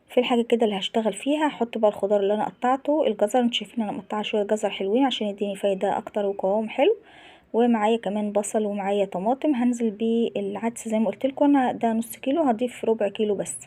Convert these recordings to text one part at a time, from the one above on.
في الحاجة كده اللي هشتغل فيها هحط بقى الخضار اللي انا قطعته. الجزر انتوا شايفين انا مقطعه شويه جزر حلوين عشان يديني فايده اكتر وقوام حلو، ومعايا كمان بصل ومعايا طماطم. هنزل بيه العدس زي ما قلتلكوا انا ده نص كيلو، هضيف ربع كيلو بس.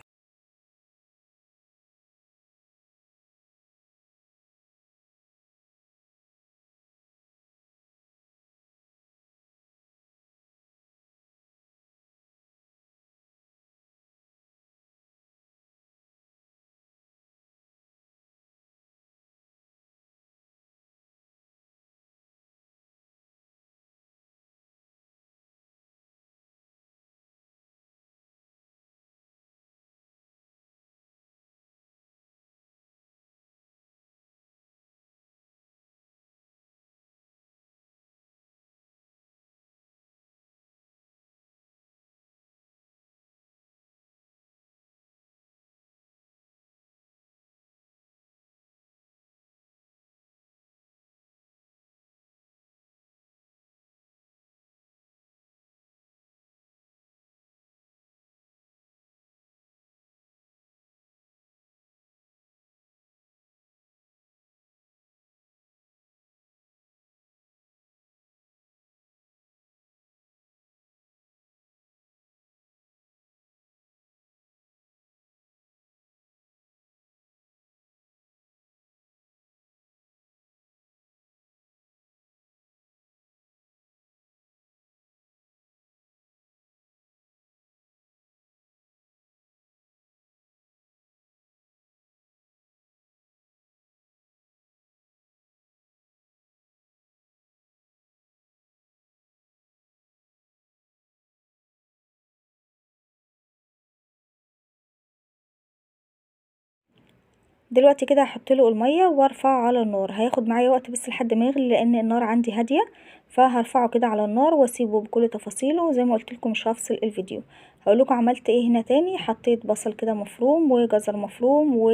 دلوقتي كده هحط له الميه وارفعه على النار. هياخد معايا وقت بس لحد ما يغلي لان النار عندي هاديه، فهرفعه كده على النار واسيبه بكل تفاصيله. زي ما قلت لكم مش هفصل الفيديو. هقول لكم عملت ايه هنا تاني. حطيت بصل كده مفروم وجزر مفروم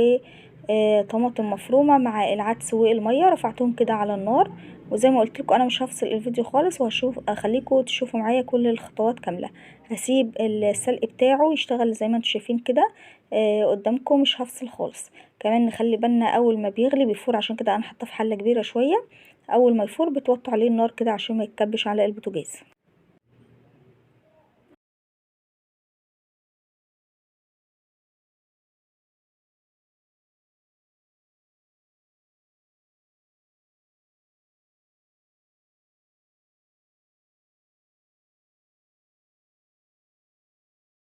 طماطم مفرومه مع العدس والميه، رفعتهم كده على النار. وزي ما قلت لكم انا مش هفصل الفيديو خالص، وهشوف اخليكم تشوفوا معايا كل الخطوات كامله. هسيب السلق بتاعه يشتغل زي ما انتم شايفين كده قدامكم، مش هفصل خالص. كمان نخلي بالنا اول ما بيغلي بيفور، عشان كده انا حاطاه في حله كبيره شويه. اول ما يفور بتوطوا عليه النار كده عشان ما يتكبش على البوتاجاز.